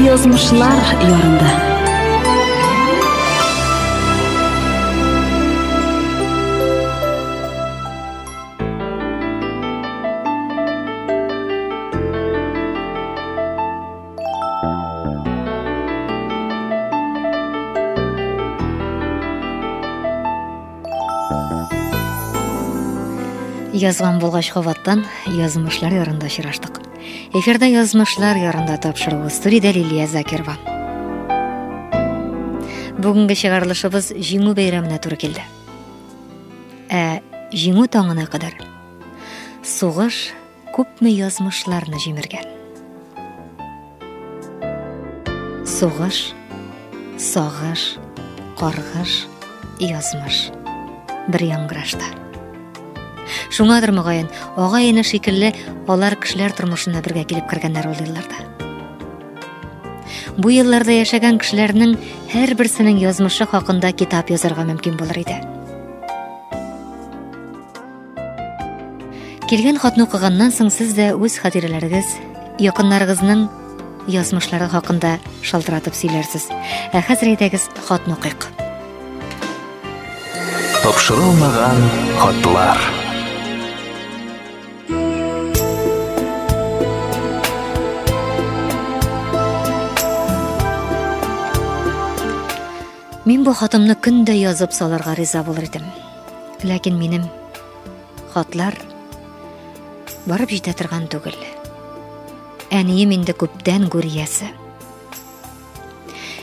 Язмышлар ярында. Язган булгач хаваттан язмышлар ярында очраштык. Эфирда язмышлар ярында тапшыруу студияда Лилия Закирова. Бүгүнкү чыгарылышыбыз жиңүү байрамына туры келди. Жиңүү таңына кадар сугыш көпмө язмышларны жимирген. Сугыш, сагыш, каргыш, язмыш бир яңгырашта. Шуңадыр мөгаен, агайыны шикелле алар кешеләр тормышына бергә килеп кергәннәр ул елларда. Бу елларда яшәгән кешеләрнең һәр берсенең язмышы хакында китап язарга мөмкин булыр иде. Килгән хатны укыганнан соң сез дә үз хатирәләрегез, якыннарыгызның язмышлары хакында шалтыратып сөйләрсез. Хәзер әйдәгез хатны укыйк. Тапшырылмаган хатлар. Мин бу хатымны көндә язып салырга риза булыр идем. Ләкин минем хатлар барып җитә торган түгел. Әнием инде күптән гүриясе.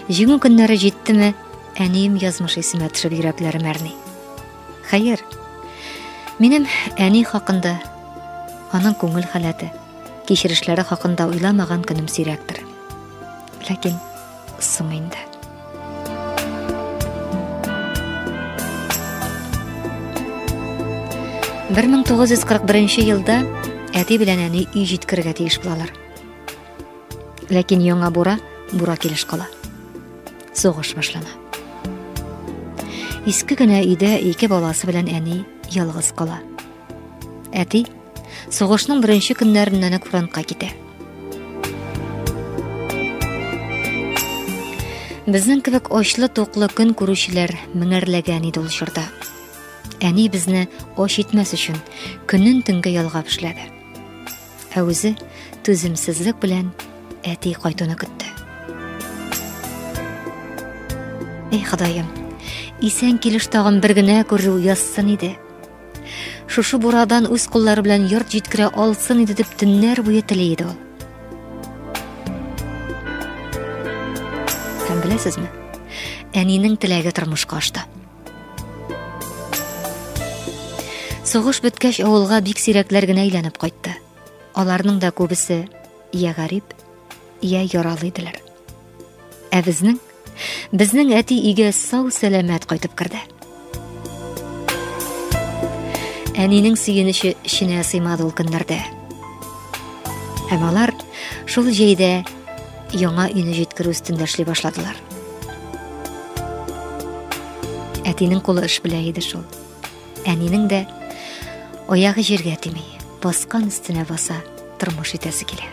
Җиңү көннәре җиттеме, әнием язмыш исемә төшеп йөрәкләрем әрни. Хәер, минем әни хакында, аның күңел халәте, кичерешләре хакында уйламаган көнем сирәктер. Ләкин соң инде. 1941 елда әти белән әни үй җиткерергә тиеш булалар. Ләкин яңа бура килеш кала. Сугыш башлана. Иске генә өйдә ике баласы белән әни ялгыз кала. Әти сугышның беренче көннәреннән үк фронтка китә. Безнең кебек ачлы туклы көн күрүчеләр меңәрләгән иде ул чорда. Әни безне аш итмәс өчен көнен төнгә ялгап эшләде. Ә үзе түземсезлек белән әти кайтуны көтте. Эй Ходаем, исән килеш тагын бер генә күрү язсын иде. Шушы бурадан үз куллары белән йорт җиткерә алсын иде дип төннәр буе тели иде ул. Һәм беләсезме? Әнинең теләге тормышка ашты. Сугыш беткәч авылга бик сирәкләр генә әйләнеп кайтты. Аларның да күбесе я гарип, я яралы иделәр. Ә безнең әти өйгә сау сәламәт кайтып керде. Әнинең сөенече эченә сыймады ул көннәрдә. Һәм алар шул җәйдә яңа өйне җиткерү өстендә эшли башладылар. Әтинең кулы эш белә иде шул. Әнинең дә аягы җиргә тими, баскан өстенә баса, тормыш итәсе килә.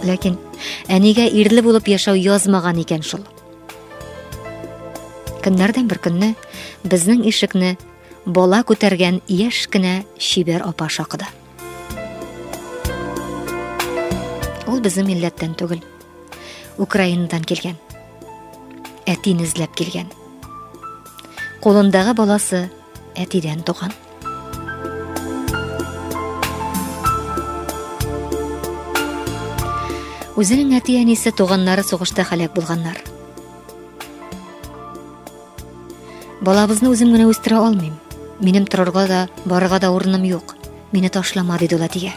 Ләкин әнигә ирле булып яшәү язмаган икән шул. Көннәрдән бер көнне безнең ишекне бала күтәргән яшь кенә Шибәр апа шакыды. Ул безнең милләттән түгел, Украинадан килгән. Әтин эзләп килгән. Кулындагы баласы әтидән туган. Үзенең әти-әнисе туганнары сугышта халак булганнар. Балабызны үзем генә үстерә алмыйм. Минем торырга да, барырга да урыным юк. Мине ташлама диде ул әтигә.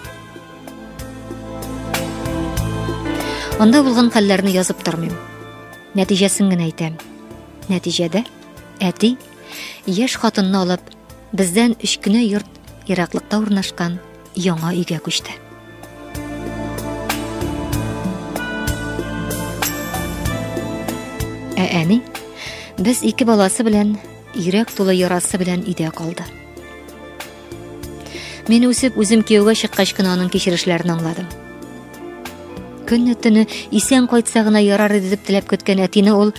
Анда булган хәлләрне язып тормыйм. Нәтиҗәсен генә әйтәм. Нәтиҗәдә әти яшь хатынны алып, бездән 3 көнә йорт ераклыкта урнашкан яңа өйгә күчте. Әни без 2 баласы белән, йөрәк тулы ярасы белән өйдә калды. Мин үсеп үзем кияүгә чыккач кына аның кичерешләрен аңладым. Көнне-төне исән кайтса гына ярар иде дип теләп көткән әтине ул,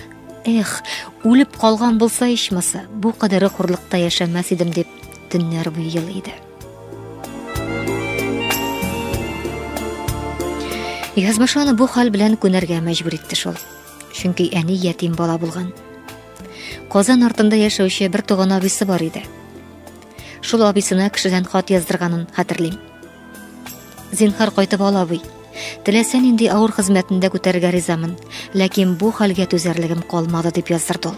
үлеп калган булса ичмаса, бу кадәр хурлыкта яшәмәс идем дип төннәр буе елый иде. Язмыш аны бу хәл белән күнәргә мәҗбүр итте шул. Чөнки әни ятим бала булган. Казан артында яшәүче бер туган абыйсы бар иде. Шул абысына кешедән хат яздырганын хәтерлим. Зинһар кайтып ал, абый. Теләсә нинди авыр хезмәтендә күтәргә ризамын, ләкин бу хәлгә түзәрлегем калмады дип яздырды ул.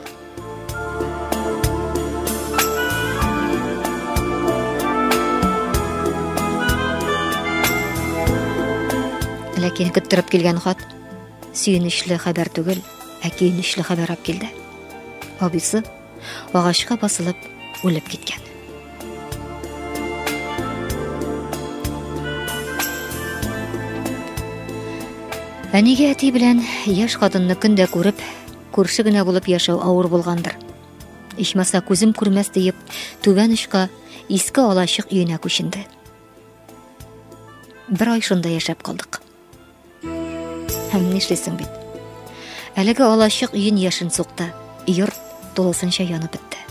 Ләкин көттереп килгән хат сөенечле хәбәр түгел, көйнечле хәбәр алып килде. Абыйсы агачка басылып үлеп киткән. Әнигә әти белән яшь хатынны көндә күреп, күрше генә булып яшәү авыр булгандыр. Ичмаса күзем күрмәс диеп, түбән очка иске алачык өенә күченде. Бер ай шунда яшәп калдык. Һәм нишлисең бит? Әлеге алачык өен яшен сукты, йорт тулысынча янып бетте.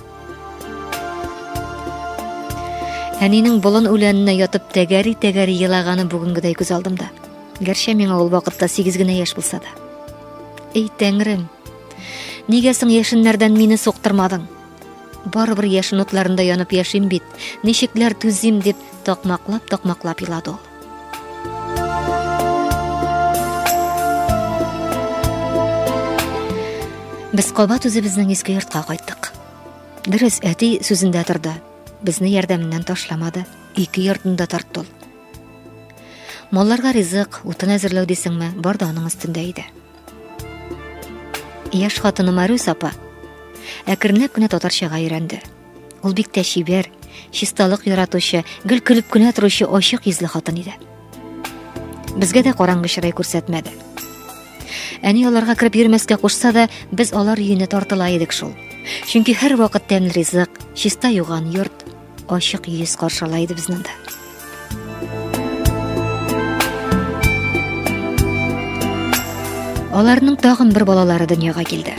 Әнинең болын үләненә ятып тәгәри елаганы бүгенгедәй күз алдымда. Гәрчә миңа ул вакытта 8 генә яшь булса да. Эй Тәңрем, нигә соң яшеннәрдән мине суктырмадың? Барыбер яшен утларында янып яшим бит, ничекләр түзим дип такмаклап елады ул. Без кабат үзебезнең иске йортка кайттык. Дөрес, әти сүзендә торды. Безне ярдәменнән ташламады, ике йортында тартты ул. Малларга ризык, утын әзерләү дисеңме, бар да аның өстендә иде. Яшь хатыны Марус апа әкренләп кенә татарчага өйрәнде. Ул бик тә чибәр, чисталык яратучы, гел көлеп кенә торучы ачык йөзле хатын иде. Безгә дә караңгы чырай күрсәтмәде. Әни аларга кирип йөрмәскә кушса да, без алар өенә тартыла идек шул. Чөнки һәр вакыт тәмле ризык, чиста юган йорт, ачык йөз каршылай иде безнең дә. Аларның тагын бер балалары дөньяга килде.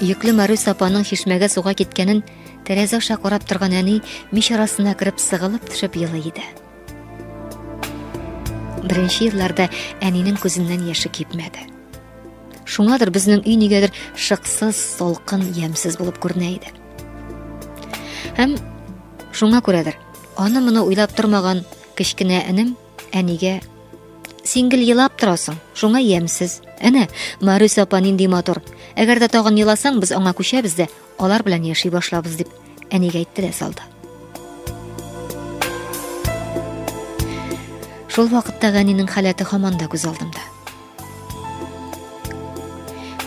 Йөкле Марус апаның чишмәгә суга киткәнен тәрәзә аша карап торган әни мич арасына кирип сыгылып төшеп елый иде. Беренче елларда әнинең күзеннән яше кипмәде. Шуңадыр безнең өй нигәдер шыксыз, салкын, ямсыз булып күренә иде. Һәм шуңа күрәдер, аны моны уйлап тормаган кечкенә энем әнигә: "Сингел елап торасың, шуңа ямсыз. Әнә, Марус апа нинди матур. Әгәр дә тагын еласаң, без аңа күчәбез дә, алар белән яши башлабыз", дип әнигә әйтте дә салды. Шул вакытта әнинең хәләте һаман да күз алдымда.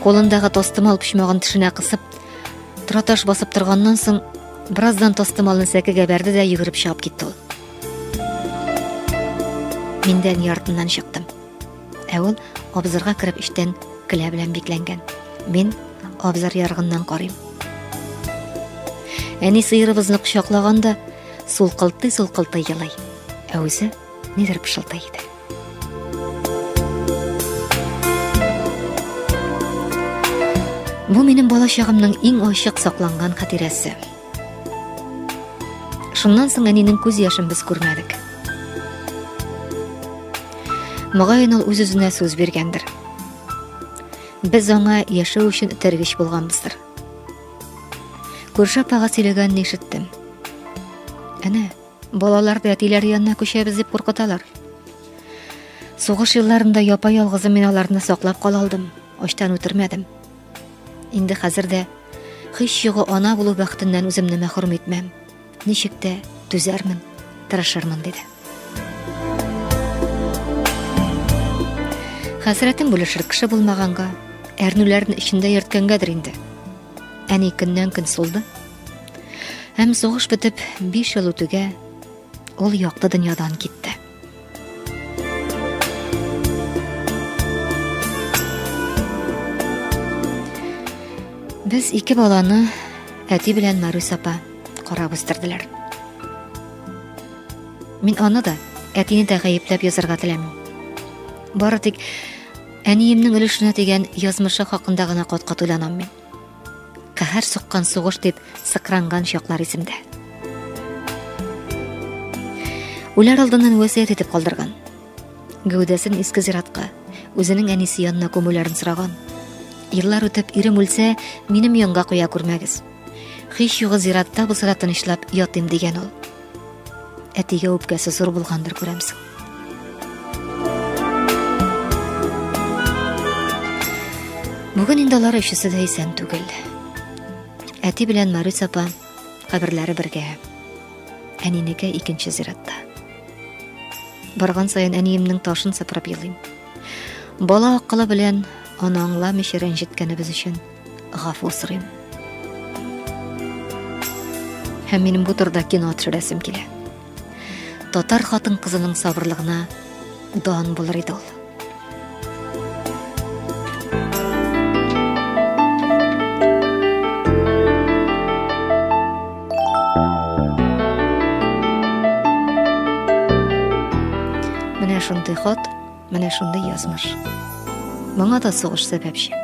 Колындагы тостымал пишмагын тишенә кысып, траташ басып торганнан соң, бераздан тостымалны сәкегә бәрде дә йөгереп чыгып китте ул. Миндән яртыннан чыктым. Ул абзарга кирип иштән килә белән бикләнгән. Мин абзар яргыннан карыйм. Әни сыерыбызны кочаклаганда сулкылтый елый. Үзе нидер пышылтай иде. Бу минем бала чагымның иң ачык сакланган хатирәсе. Шуннан соң әнинең күз яшын без күрмәдек. Мөгаен ул үз-үзенә сүз биргәндер. Без аңа яшәү өчен тәргиш булганбыздыр. Күрше апага сөйләгәнне ишеттем. Әнә, балалар да әтиләр янына күчәбез дип куркыталар. Сугыш елларында япа-ялгызы мин аларны саклап кала алдым, ачтан үтермәдем. Инде хәзер дә һич югы ана булу бәхтеннән үземне мәхрүм итмәм. Ничек тә түзәрмен, тырышырмын диде. Хәсрәтен бүлешер кеше булмаганга, әрнүләрне ичендә йөрткәнгәдер инде. Әни көннән-көн сулды. Һәм сугыш бетеп 5 ел үтүгә ул якты дөньядан китте. Без ике баланы әти белән Марус апа карап үстерделәр. Мин аны да, әтине дә гаепләп язарга теләмим. Бары тик әниемнең өлешенә тигән язмышы хакында гына кат-кат уйланам мин. Каһәр суккан сугыш дип сыкранган чаклар исемдә. Үләр алдыннан васыять итеп калдырган. Гәүдәсен иске зиратка, үзенең әнисе янына күмүләрен сораган. Еллар үтеп ирем үлсә, минем янга куя күрмәгез. Һич югы зиратта булса да тынычлап ятым дигән ул. Әтигә үпкәсе зур булгандыр күрәмсең. Бүген инде алар өчесе дә исән түгел. Әти белән Марис апа каберләре бергә. Әнинеке икенче зиратта. Барган саен әниемнең ташын сыпырып елыйм. Бала акылы белән аны аңламыйча рәнҗеткәнебез өчен гафу сорыйм. Һәм минем бу турыда кино төшерәсем килә. Татар хатын кызының сабырлыгына дан булыр иде ул. Менә шундый хат, менә шундый язмыш. Моңа да сугыш сәбәпче.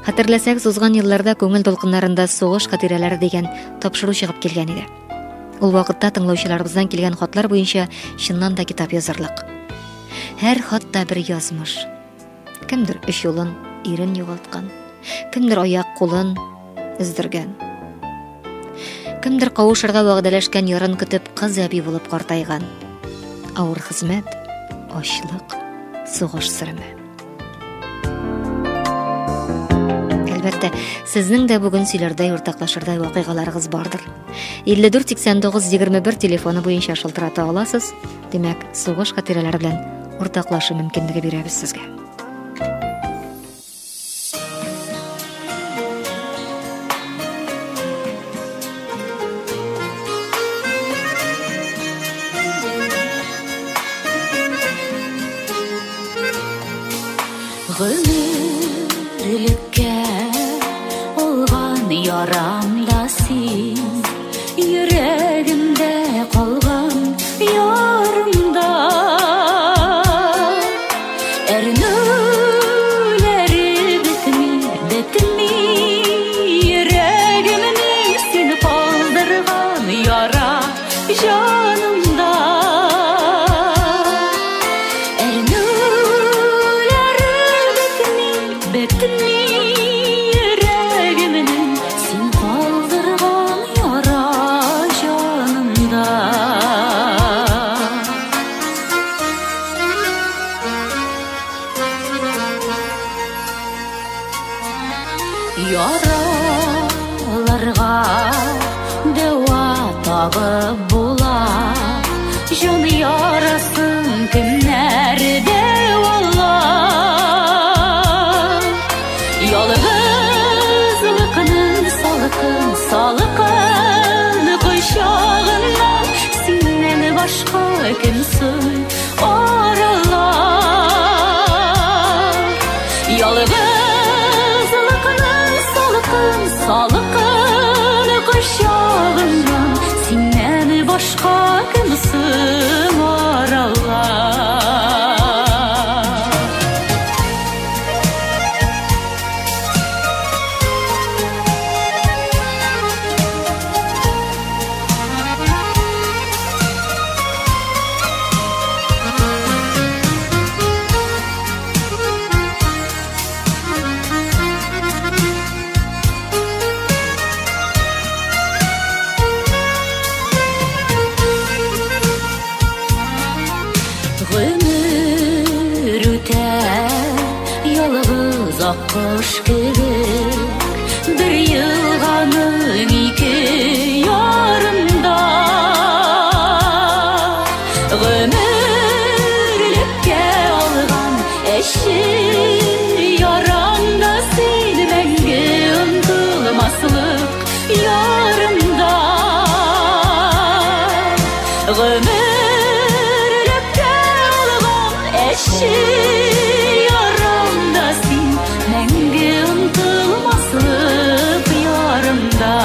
Хәтерләсәк, узган елларда күңел толкыннарында сугыш хатирәләре дигән тапшыру чыгып килгән иде. Ул вакытта тыңлаучыларыбыздан килгән хатлар буенча чыннан да китап язарлык. Һәр хатта бер язмыш. Кемдер эш юлын, ирен югалткан, кемдер аяк кулын издергән. Кемдер кавышырга вәгъдәләшкән ярын көтеп кыз әби булып картайган. Авыр хезмәт, ачлык, сугыш сырымы. Әлбәттә, сезнең дә бүген сөйләрдә уртаклашырдай вакыйгаларыгыз бардыр. 548921 телефоны буенча шылтырата аласыз. Димәк, сугыш хатирәләре белән уртаклашу мөмкинлеге бирәбез сезгә. Гомерлеккә алган ярамда син, йөрәгемдә калган ярымда. Әрнүләре бетми, йөрәгемнең син калдырган яра җанымда. Яраларга дәва табып була, җан ярасын кемнәрдә валла. Ялгызлыкның салкын кочагында синнән башка кемсең аралар. Салкын кочагында синнән башка кемсең аралар. Кыш кебек бер елганың ике ярында. Гомерлеккә алган әши яранда син мәңге онтылмаслык ярында. Гомерлеккә алган әши мәңге онтылмаслык ярымда.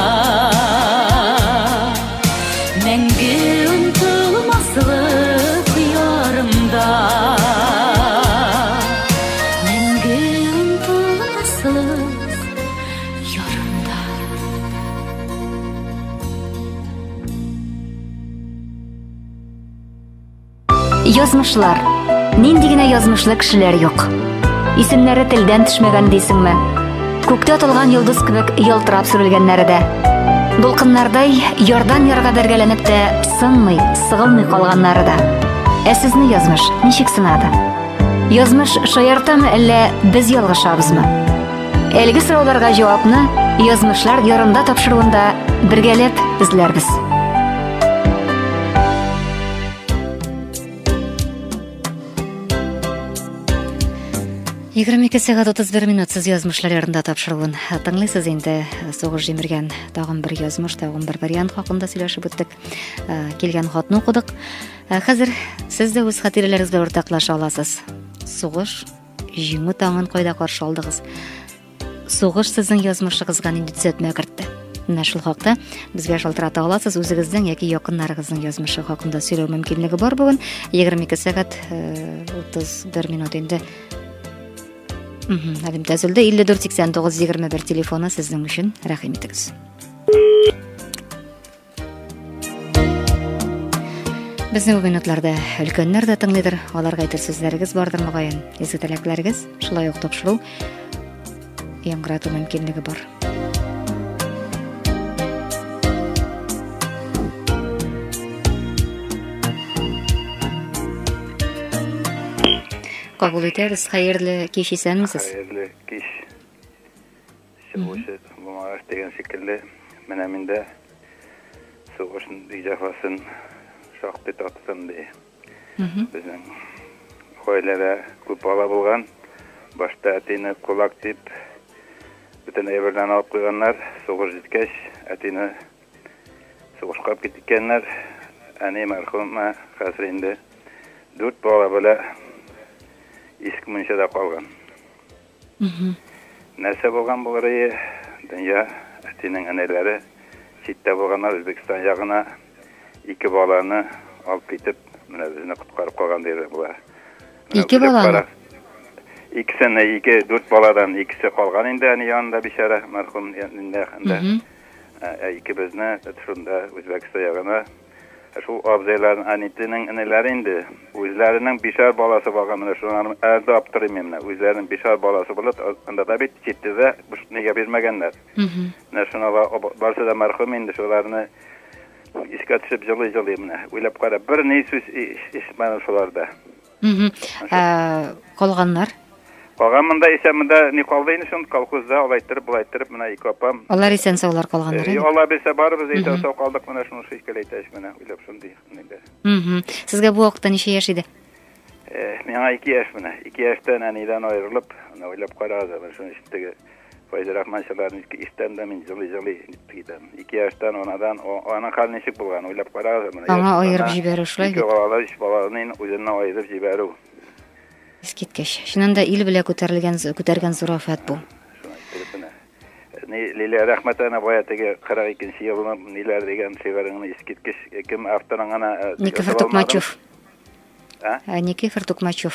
Мәңге онтылмаслык ярымда. Язмышлар. Нинди генә язмышлы кешеләр юк. Исемнәре телдән төшмәгән дисеңме? Күктә атылган йолдыз кебек ялтырап сүрелгәннәре дә. Дулкыннардай ярдан ярга бергәләнеп тә сынмый, сыгылмый калганнары да. Ә сезне язмыш ничек сынады? Язмыш шаяртамы әллә без ялгышабызмы? Әлеге сорауларга җавапны язмышлар ярында тапшыруында бергәләп эзләрбез. 22 сәгать 31 минут сез язмышлар ярында тапшыруын тыңлыйсыз инде. Сугыш җимергән тагын бер язмыш, тагын бер вариант хакында сөйләшеп үттек. Килгән хатны укыдык. Хәзер сез дә үз хатирәләрегез белән уртаклаша аласыз. Сугыш җиңү таңын кайда каршы алдыгыз? Сугыш сезнең язмышыгызга нинди төзәтмә кертте? Менә шул хакта безгә шалтырата аласыз. Үзегезнең яки якыннарыгызның язмышы хакында сөйләү мөмкинлеге бар бүген. 22 сәгать 31 минут инде. Әлем тәзілді 54-89-21 телефоны сіздің үшін рәхим етіңіз. Біздің бұл минутларда үлкеннер де тыңлыдыр, оларға айтыр сөздеріңіз бардыр мұғайын. Езгі тәләкләріңіз шылай оқ топшыру яңғырату мүмкінлігі бар. Kabul ederiz. Hayırlı kişi sen misiniz? Hayırlı kişi. Soğuşu bulmağa degen şekilde meneminde soğuşun icafasın şaktı tatsın diye. Bizim koylara köp ala bulgan başta etini kulak deyip bütün evlerden alıp koyganlar soğuş jitkeş etini soğuş kap gitkenler ani merhuma kasrinde 4 bala böyle İsk münşede kalgan. Nese bolgan bu arayı dünya etinin eneleri çitte bolganlar Özbekistan yağına 2 balanı alıp gitip bizini kutkarıp kalgan deyir bular. 2 balanı? İkisine 4 baladan ikisi kalgan indi yani yanında bir şeref merhum yanında. İki bizine şunda Özbekistan yağına şu abzeylerin anitinin eneleri indi. Özlerinin 5'er balası bakımına şunların elde aptırayım mı? Özlerinin 5'er balası bulup onda da bir çiftide bu neye bilmegenler. Ne şuna varsa da merhum indi şularını iskatışıp jılıyım ne. Uylap kara bir ne söz işmanı şularda. Kolganlar? Kolganmında iseminde ne kaldığını şun kalkuzda olaytırıp bulaytırıp mına iki apam. Onlar isen sağlar kolganlar. Allah bilse barı biz ite sağ kaldık mına şunu şişkeleyteş mına uylap şun deyik. Sizge bu vakta neşe yaş idi? Mena 2 yaş mına. 2 yaştan aniden ayrılıp uylap karaza. Şunu işteki Fayda Rahmanşaların işten de min jılı gittim. 2 yaştan onadan ona kalneşik bulgan uylap karaza. Ama ayırıp jiberu şulay bit. 2 balalar iş balanın üzerine ayırıp jiberu. Eskitkeş. Şundan da il bile көтәргән зурafat bu. Leyla rahmetine bayatege 42 yılında neler degen şegarını eskitkeş kim avtoruna Nikifor Tokmachov. Nikifor Tokmachov.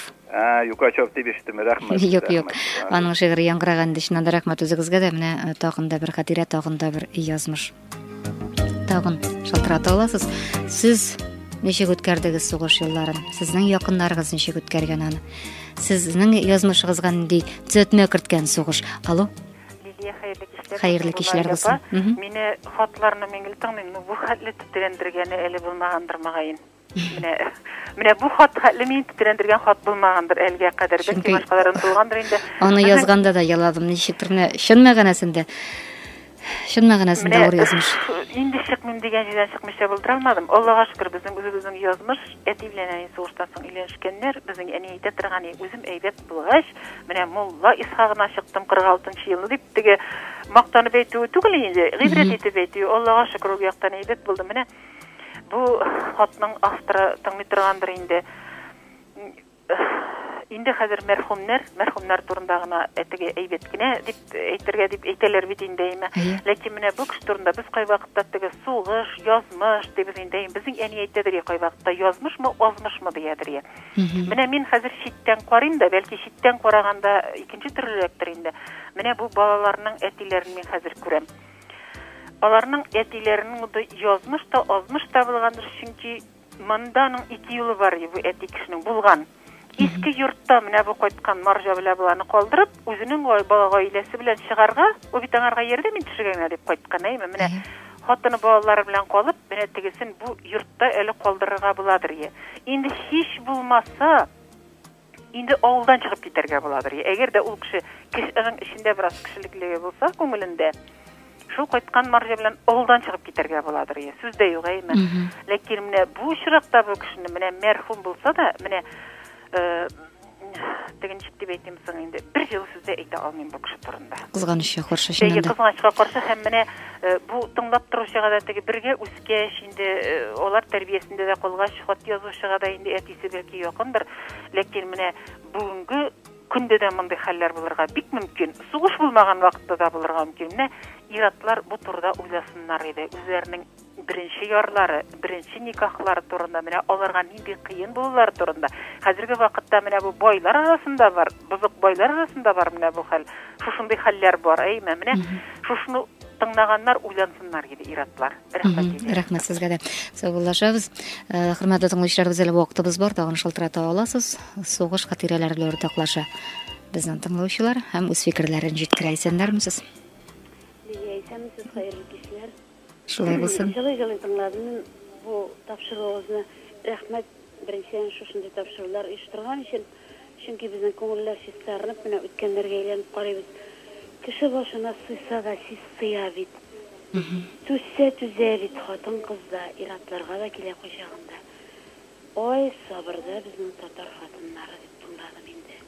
Yukachov дип ишеттем, рәхмәт. Юк. Аның шигыре яңгыраган ди, шунда рәхмәт үзегезгә дә. Менә тагында бер хатирә, тагында бер язмыш. Тагын шалтырата аласыз. Сез ничек үткәрдегез сугыш елларын? Сезнең якыннарыгыз ничек үткәргән аны? Сезнең язмышыгызга нинди төзәтмә керткән сугыш? Алло? Hayırlı kişiler olsun. Mene hatlarını mengil tаңның bu hatlı titrendиргәне әле булмагандыр магайын. Менә бу хат хәтле мин титрендиргән хат булмагандыр әлегә кадәр. Бәлки башкаларын булгандыр инде. Аны язганда да яладым. Ничектер менә шын мәгънәсендә ор язмыш. Инде чыкмыйм дигән җирдән чыкмыйча булдыра алмадым. Аллага шөкер безнең язмыш әти белән әни сугыштан соң өйләнешкәннәр. Безнең әни әйтә торган үзем әйбәт булгач, менә Мулла Исхагына чыктым 46-нчы елны дип теге мактанып әйтү түгел инде. Гыйбрәт итеп әйтү. Аллага шөкер ул яктан әйбәт булды. Менә бу хатның авторы тыңлый торгандыр инде. Инде хәзер мәрхүмнәр турында гына әтеге әйбәт кенә дип әйтергә дип әйтәләр бит инде. Ләкин менә бу кеш турында без кай вакытта теге сугыш, язмыш дип инде безнең әни әйтәдер кай вакытта язмышмы, азмышмы диядер. Менә мин хәзер читтән карыйм да, бәлки читтән караганда икенче төрлерәктер инде. Менә бу балаларның әтиләрен мин хәзер күрәм. Аларның әтиләренең язмыш та, азмыш та булгандыр, чөнки Манданың 2 юлы бар бу әти кешенең булган. Иске йортта менә бу кайткан марҗа белән буланы калдырып, үзенең гаиләсе белән чыгарга, у бит аңарга ярдәм итешергә дип кайткан, әйме? Менә хатыны балалары белән калып, менә тегесен бу йортта әле калдырырга буладыр. Инде һич булмаса, инде авылдан чыгып китәргә буладыр. Әгәр дә ул кеше кешенең эчендә бераз кешелеклеге булса, күңелендә, шул кайткан марҗа белән авылдан чыгып китәргә буладыр. Сүздә юк, әйме? Ләкин менә бу очракта бу кешене менә мәрхүм булса да, менә деген дип әйтәм соң инде бер ел сүздә әйтә алмыйм бу кеше турында. Кызганычка каршы шунда. Кызганычка каршы һәм менә бу тыңлап торучыга да теге бергә үскәч инде алар тәрбиясендә дә калгач, хат язучыга да инде әтисе бәлки якындыр. Ләкин менә бүгенге көндә дә мондый хәлләр булырга бик мөмкин. Сугыш булмаган вакытта да булырга мөмкин. Менә иратлар бу турыда уйласыннар иде. Үзләренең беренче ярлары, беренче никахлары турында, менә аларга нинди кыен булулар турында. Хәзерге вакытта менә бу байлар арасында бар, бузык байлар арасында бар менә бу хәл. Шушындый хәлләр бар, әйме? Менә шушны тыңлаганнар уйлансыннар иде иратлар. Рәхмәт сезгә дә. Саулашабыз. Хөрмәтле тыңлаучыларыбыз, әле вакытыбыз бар, тагын шалтырата аласыз. Сугыш хатирәләре белән уртаклаша безнең тыңлаучылар һәм үз фикерләрен җиткерә исәннәрмесез? Исәнмесез, хәерле кичләр. Шулай булсын. Җылы тыңладым. Бу тапшыруыгызны рәхмәт. Беренчедән шушындый тапшырулар оештырган өчен, чөнки безнең күңелләр чистарынып, менә үткәннәргә әйләнеп карыйбыз. Кеше башына сыйса да сыя бит. Түзә бит хатын кызда, иратларга да килә кайчагында. Ой, сабырда безнең татар хатыннары дип тыңладым инде.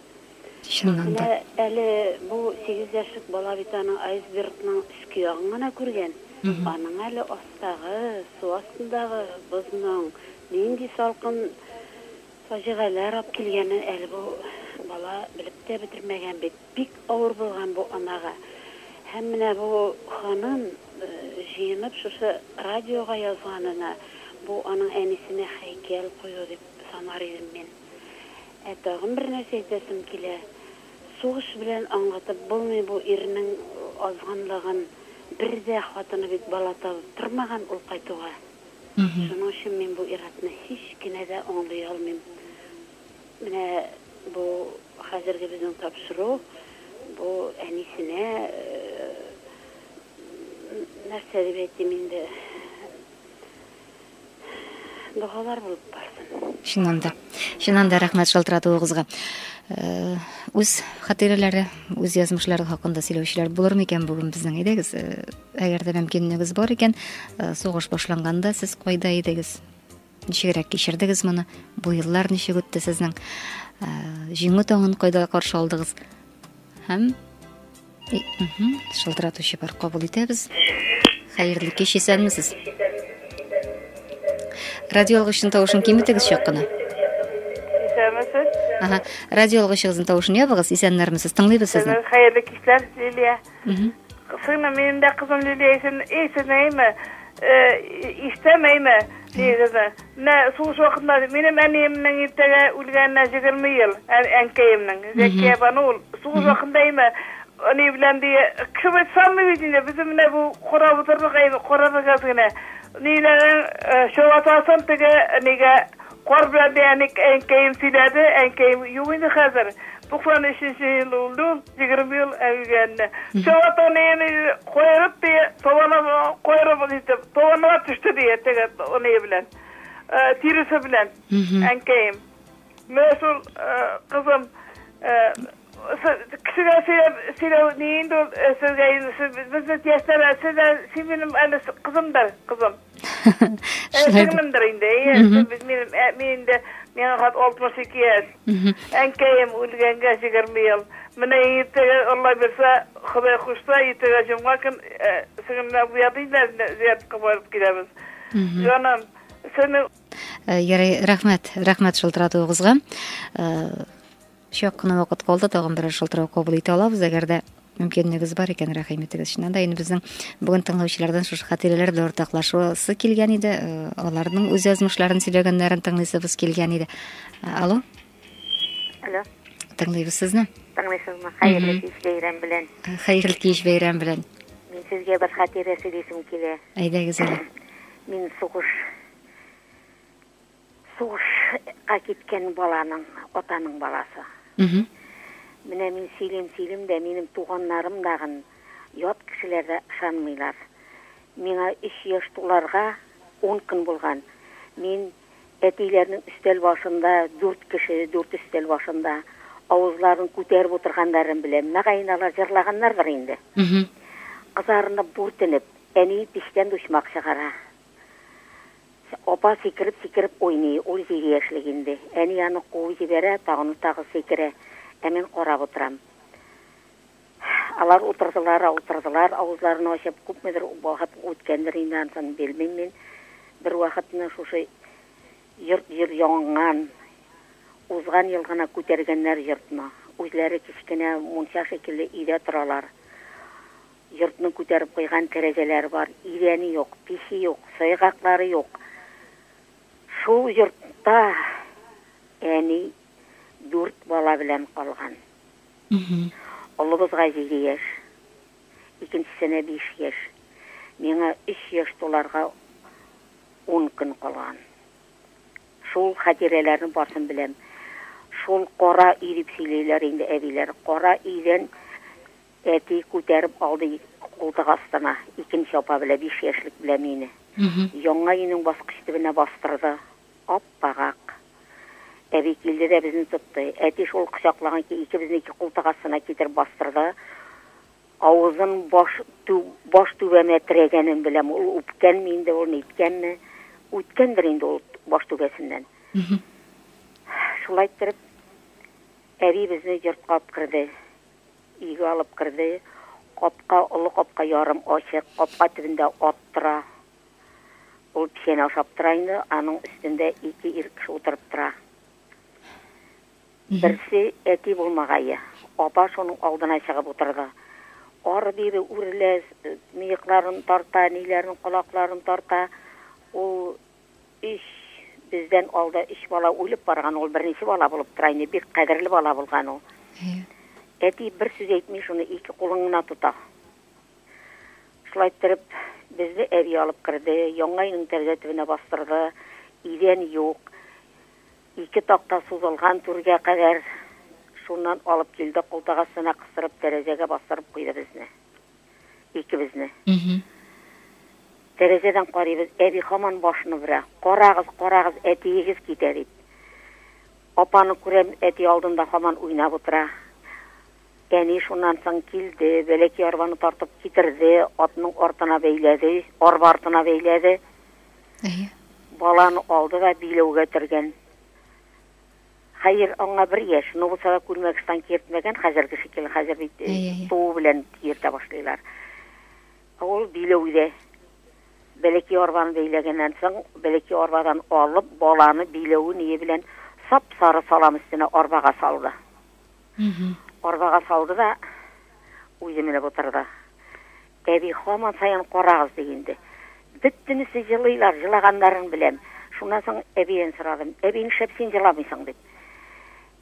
Чыннан да. Әле бу 8 яшьлек бала бит аның айсбергның иске ягын гына күргән. Аның әле астагы, су астындагы безнең нинди салкын фаҗигаләр алып килгәнен әле бу бала белеп тә бетермәгән бит. Бик авыр булган бу анага. Һәм менә бу ханым җыенып шушы радиога язганына бу аның әнисенә һәйкәл кую дип санар идем мин. Тагын бер нәрсә әйтәсем килә. Сугыш белән аңлатып булмый бу ирнең азганлыгын. Бердә хатыны бит бала табып тормаган ул кайтуга. Шуның өчен мин бу иратны һич кенә дә аңлый алмыйм. Менә бу хәзерге безнең тапшыру, бу әнисенә нәрсә дип әйтим инде. Дугалар булып барсын. Шуннан да рәхмәт шалтыратуыгызга. Үз хатирәләре, үз язмышлары хакында сөйләүчеләр булыр микән бүген безнең идегез? Әгәр дә мөмкинлегегез бар икән, сугыш башланганда сез кайда идегез? Ничегрәк кичердегез моны? Бу еллар ничек үтте сезнең? Җиңү таңын кайда каршы алдыгыз? Һәм шалтыратучы бар, кабул итәбез. Хәерле кич, исәнмесез? Радио алгычның тавышын киметегез чаккына. Исәнмесез? Радио алгычыгызның тавышын ябыгыз, исәннәрмесез? Тыңлыйбыз сезне. Хәерле кичләр, Лилия. Сыйна минем дә кызым Лилия, исәнәйме? Истәмәйме? Дигән. Менә сугыш вакытында минем әниемнең иртәгә үлгәненә 20 ел, әнкәемнең. Зәкия Банул сугыш вакытында аны белән ди, кебе самый видео без менә бу карап утырдык, карарга гына. Ниләрен шоватасын теге нигә кар белән дияник әнкәем сөйләде, әнкәем юк инде хәзер. 93 ел улды, 20 ел әгәнне. Шоватаны койрып ди, тавана койрып ди, тавана төште ди, теге аны белән. Тиресе белән әнкәем. Мәсул кызым кешегә сөйләү нинди безне яшьләр синем әле кызымдыр, кызым. Синемдер инде. Мин инде миңа 62 яшь. Әнкәем үлгәнгә 20 ел. Менә иртәгә Алла берсә, Ходай кушса, иртәгә җомга көн синемне буядыйлар, зиярәткә барып киләбез. Җаным, сине рәхмәт шалтыратуыгызга. Шок кына вакыт калды, тагын бер шалтырау кабул итә алабыз, әгәр дә мөмкинлегегез бар икән, рәхим итегез. Шуннан да инде безнең бүген тыңлаучылардан шушы хатирәләр белән уртаклашуысы килгән иде, аларның үз язмышларын сөйләгәннәрен тыңлыйсыбыз килгән иде. Алло? Алло. Тыңлыйбыз сезне. Тыңлыйсызмы? Хәерле кич бәйрәм белән. Хәерле кич бәйрәм белән. Мин сезгә бер хатирә сөйләсем килә. Әйдәгез әле. Мин сугыш Сугышка кеткен баланың, отаның баласы. Менә мин сөйлем дә минем туганнарым дагын ят кешеләрдә ышанмыйлар. Миңа 3 яшь туларга 10 көн булган. Мин әтиләрнең өстәл башында 4 кеше, 4 өстәл башында авызларын күтәреп утыргандарын беләм. Мәгайналар җырлаганнардыр инде. Кызарынып бүртенеп, әни пиштән дучмак чыгара. Опа сикереп ойный, ул 7 яшьлек инде. Әни аны куып җибәрә, тагы сикерә. Мен карап утырам. Алар утырдылар, авызларын ачып, күпмедер вакыт үткәндер инде, ансын белмим мин. Бер вакытны шушы йорт яңган, узган ел гына күтәргәннәр йортны. Үзләре кичкенә мунча шикелле өйдә торалар. Йортны күтәреп куйган тәрәзәләр бар, ирәне юк, печи юк, сайгаклары юк. Шул йортта әни 4 бала белән калган. Олыбызга 7 яшь, икенчесенә 5 яшь. Миңа 3 яшь туларга 10 көн калган. Шул хатирәләрне барсын беләм. Шул кара иреп сөйләйләр инде әбиләр. Кара өйдән әти күтәреп алды култык астына. Икенче апа белән 5 яшьлек белән мине. Яңа өйнең баскыч төбенә бастырды. Аппагак. Әби килде дә безне тотты. Әти шул кычаклаган ки икебезнеке култык астына китереп бастырды. Авызын баш түбәмә терәгәнен беләм. Ул үпкәнме инде, ул ниткәнме? Үткәндер инде ул баш түбәсеннән. Шулай итеп, әби безне йортка алып керде. Өйгә алып керде. Олы капка ярым ачык, капка төбендә ат тора. Ул печән ашап тора инде, аның өстендә 2 ир кеше утырып тора. Берсе әти булмагае. Апа шуның алдына чыгып утырды. Ары-бире үреләс, мыекларын тарта, ниләрен кулакларын тарта. Ул бездән алда 3 бала үлеп барган, ул беренче бала булып тора инде, бик кадерле бала булган ул. Әти бер сүз әйтми, шуны 2 кулыңна тота. Шулай итеп, безне әби алып керде, яңа өйнең тәрәзә төбенә бастырды. Идән юк. 2 такта сузылган түргә кадәр шуннан алып килде, култык астына кыстырып, тәрәзәгә бастырып куйды безне. Икебезне. Тәрәзәдән карыйбыз, әби һаман башны бирә. Карагыз, әтиегез китә дип. Апаны күрәм, әти алдында һаман уйнап утыра. Әни шуннан соң килде, бәләки арбаны тартып китерде, атның артына бәйләде, арба артына бәйләде. Баланы алды да биләүгә тергән. Хәер, аңа 1 яшь, ну булса күлмәкстан кертмәгән, хәзерге шикелле, хәзер бит туу белән кертә башлыйлар. Ул биләүдә бәләки арбаны бәйләгәннән соң, бәләки арбадан алып, баланы биләү ние белән сап-сары салам өстенә арбага салды. Арбага салды да үзе менеп утырды. Әби һаман саен карагыз дигәнде. Бөтенесе җылыйлар, җылаганнарын беләм. Шуннан соң әбиен сорадым. Әби, нишләп син җыламыйсың дип.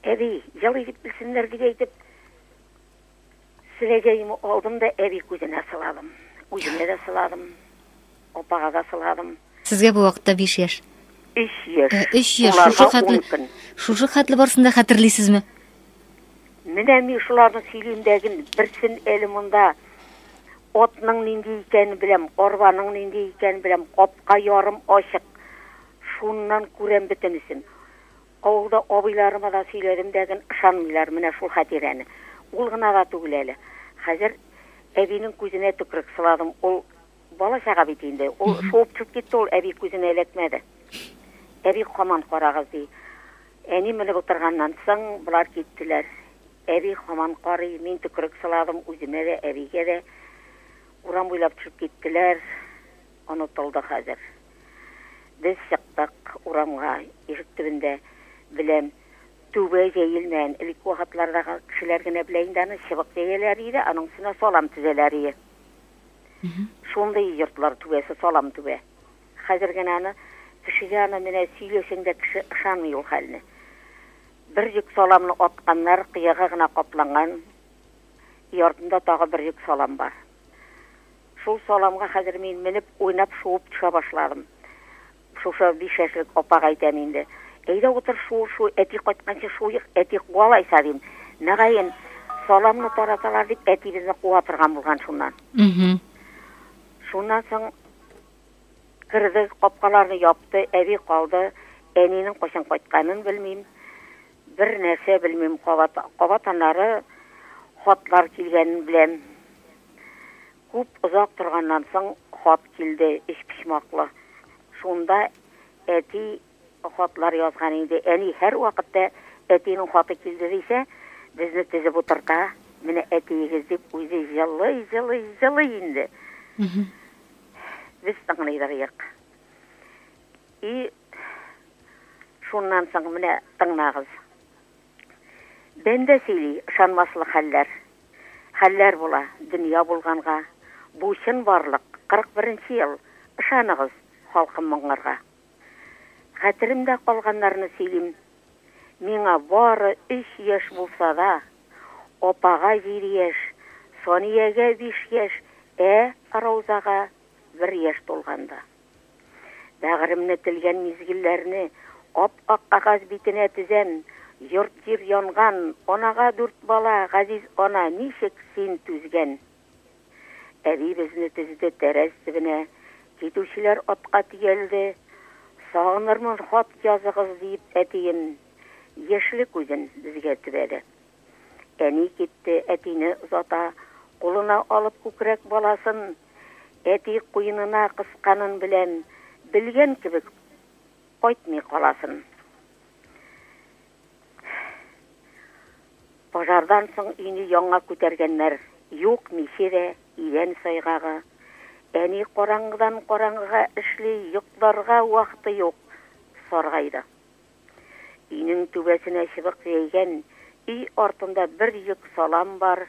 Әби, җылый дип белсеннәр дип әйтеп, силәгәйме алдым да әби күзенә сыладым. Үземә дә сыладым. Апага да сыладым. Сезгә бу вакытта 5 яшь. 3 яшь. 3 яшь. Шушы хәтле барсында хәтерлисезме? Менә мин шуларны сөйлимдәген берсен әле монда атның нинди икәнен беләм, арбаның нинди икәнен беләм, капка ярым ачык. Шуннан күрәм бөтенесен. Авылда абыйларыма да сөйләдем дәген, ышанмыйлар менә шул хатирәне. Ул гына да түгел әле. Хәзер әбинең күзенә төкрек сыладым. Ул бала чага бит инде. Ул шуып чыгып китте, ул әби күзенә эләкмәде. Әби һаман карагыз ди. Әни менеп утырганнан соң булар киттеләр. Әби һаман карый, мин төкрек сыладым үземә дә, әбигә дә. Урам буйлап чыгып киттеләр. Онытылды хәзер. Без чыктык урамга, ишек төбендә беләм, түбә җәелмәгән. Илек вакытлардагы кешеләр генә белә инде аны чыбык җәяләр иде, аның өстенә салам төзәләр иде. Шундай йортлар түбәсе, салам түбә. Хәзер генә аны кешегә аны менә сөйләсәң дә кеше ышанмый ул хәлне. Бер йөк саламны атканнар, кыяга гына капланган. Яртында тагы бер йөк салам бар. Шул саламга хәзер мин менеп, уйнап, шуып төшә башладым. Шушы 5 яшьлек апага әйтәм инде. Әйдә утыр шу әти кайтканчы шуйык, әти куалайса дим. Нәгәен саламны тараталар дип әтибезне куа торган булган шуннан. Шуннан соң кырды, капкаларны япты, әби калды. Әнинең кайчан кайтканын белмим. Бер нәрсә белмим, кабатаннары хатлар килгәнен беләм. Күп узак торганнан соң хат килде, иш пишмаклы. Шунда әти хатлар язган инде. Әни һәр вакытта әтинең хаты килде дисә, безне тезеп утырта. Менә әтиегез дип үзе җылы инде. Без тыңлыйдык. И шуннан соң менә тыңлагыз. Бәндә сөйли, ышанмаслык хәлләр була, дөнья булганга. Бу чын барлык, 41нче ел. Ышаныгыз, халкым моңарга. Хәтеремдә калганнарны сөйлим. Миңа бары 3 яшь булса да, опага 7 яшь, Сониягә 5 яшь, Раузага 1 яшь тулганда. Бәгыремне телгән мизгилләрне ап-ак кагаз битенә тезәм. Йорт җир янган, анага 4 бала, газиз ана, ничек син түзгән. Әби безне тезде тәрәз төбенә, китүчеләр атка тиелде. Сагынырмын хат языгыз дип әтием, яшьлек үзен безгә төбәде. Әни китте, әтине озата, кулына алып күкрәк баласын, әти куенына кысканын белән, белгән кебек кайтмый каласын. Пожардан соң өйне яңа күтәргәннәр, юк мишере, идән сайгагы. Әни караңгыдан караңгыга эшли, йокларга вакыты юк, саргайды. Өйнең түбәсенә чыбык җәйгән, өй артында бер йөк салам бар.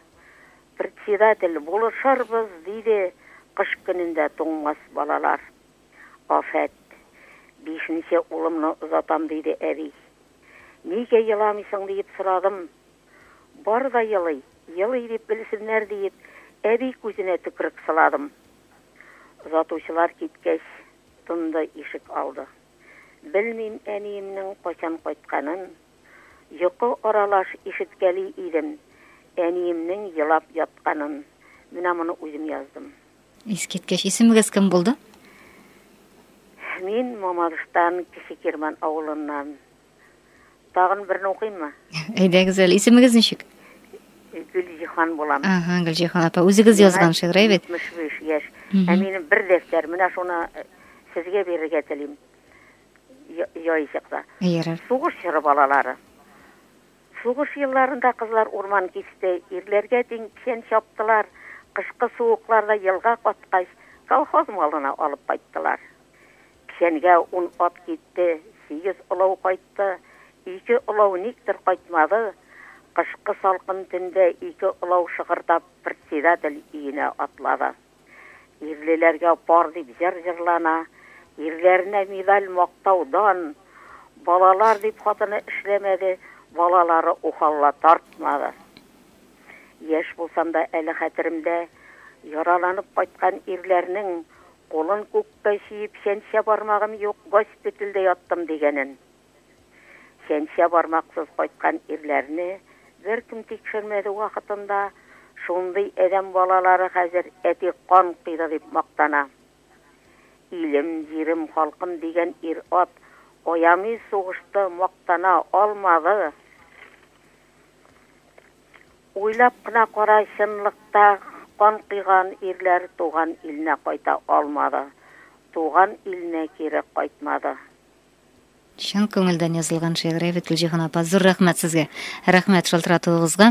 Председатель булышырбыз диде, кыш көнендә туңмас балалар. Афәт, 5нче улымны озатам диде әби. Нигә еламыйсың дип сорадым. Бар да елый дип белсеннәр дип, әби күзенә төкрек сыладым. Озатучылар киткәч, тынды ишек алды. Белмим әниемнең кайчан кайтканын, йокы аралаш ишеткәли идем. Әниемнең елап ятканын. Менә моны үзем яздым. Искиткәч, исемегез кем булды? Мин Мамадыштан, Кече Кирман авылыннан. Тагын берне укыйммы? Әйдәгез әле, исемегез ничек? Гөлҗихан булам. Гөлҗихан апа, үзегез язган шигырь бит. 75 яшь. Минем бер дәфтәр, менә шуны сезгә бирергә телим. Яйсыкта. Сугыш чоры балалары. Сугыш елларында кызлар урман кисте, ирләргә тиң пешән чаптылар. Кышкы суыкларда елга каткач, колхоз малына алып кайттылар. Пешәнгә 10 ат китте, 8 улау кайтты, 2 улау никтер кайтмады. Кышкы салкын төндә 2 улау шыгырдап председатель өенә атлады. Ирлеләргә пар дип җырлана, ирләренә медаль мактаудан, балалар дип хатыны эшләмәде, балалары ухалла тартмады. Яшь булсам да әле хәтеремдә яраланып кайткан ирләрнең кулын күккә чиеп шәнчә бармагым юк, госпитальдә яттым дигәнен. Шәнчә бармаксыз кайткан ирләрне беркем тикшермәде вакытында. Шундый әдәм балалары хәзер әти кан кыйды дип мактана. Илем, җирем, халкым дигән ир-ат аямый сугышты, мактана алмады. Уйлап кына кара, чынлыкта кан кыйган ирләр туган иленә кайта алмады. Туган иленә кире кайтмады. Шын күңелдән язылган шигырь бит, Гөлҗихан апа, зур рәхмәт сезгә. Рәхмәт шалтыратуыгызга.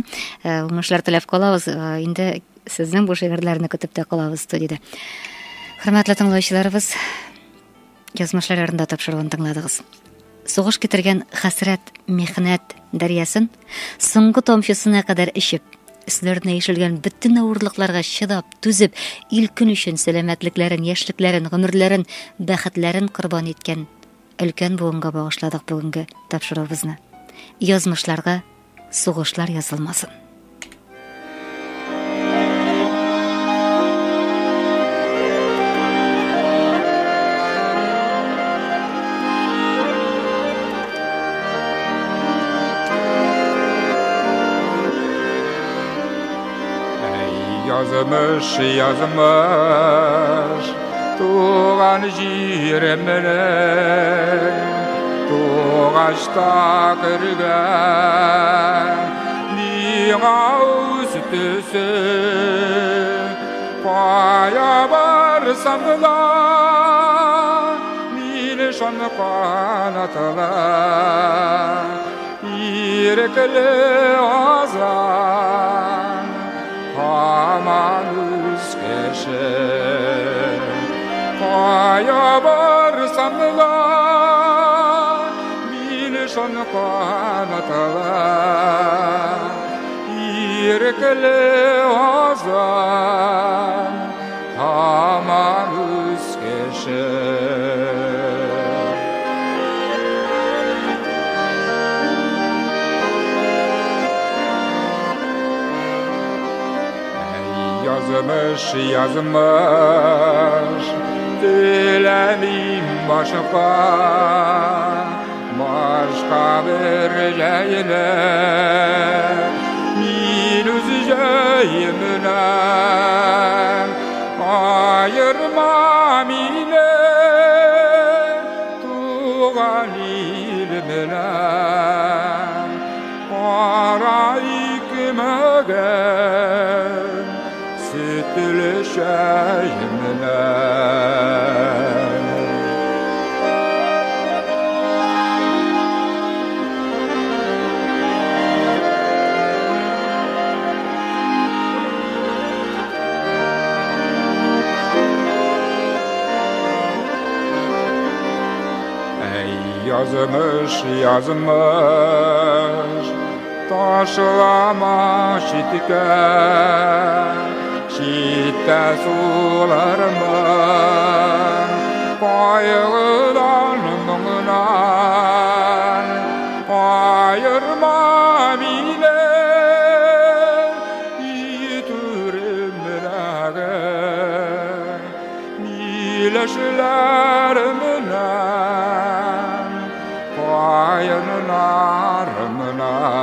Уңышлар теләп калабыз. Инде сезнең бу шигырьләрне көтеп тә калабыз студиядә. Хөрмәтле тыңлаучыларыбыз, язмышлар ярында тапшыруын тыңладыгыз. Сугыш китергән хәсрәт, михнәт дәрьясын соңгы тамчысына кадәр ичеп, өсләренә ишелгән бөтен авырлыкларга чыдап, түзеп, ил көн өчен сәламәтлекләрен, яшьлекләрен, гомерләрен, бәхетләрен корбан иткән өлкән буынга багышладык бүгенге тапшыруыбызны. Язмышларга сугышлар язылмасын. yazmış yazmış tuğan jiremene tuğaçta kırgan niğa üstüsü paya varsam da mine şan kanatla İrekli azan aman üskeşe paya varsam da mine şan kanatla İrekli azan aman üskeşe yazmış yazmış dilerim başka bir yeyle min üzeceğimle ayırma mine tuğan ilmine para ikmegen sütülüşeyimle yazmış yazmış taşlama şitke şitte sularımın payıdan mıngınan ayırma bile yitürümlere nileşlerimine ayırın arımlar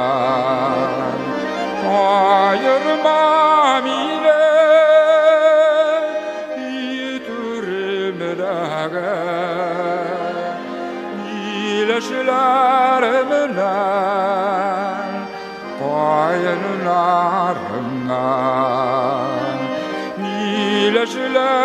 ayırmam ile yitürümlere nileşlerimle ayırın arımlar nileşlerimle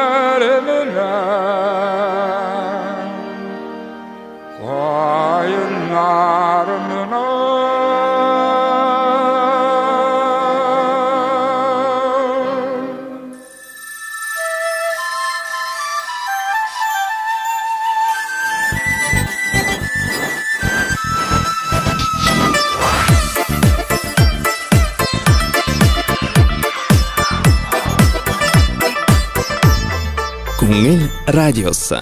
Күңел радиосы.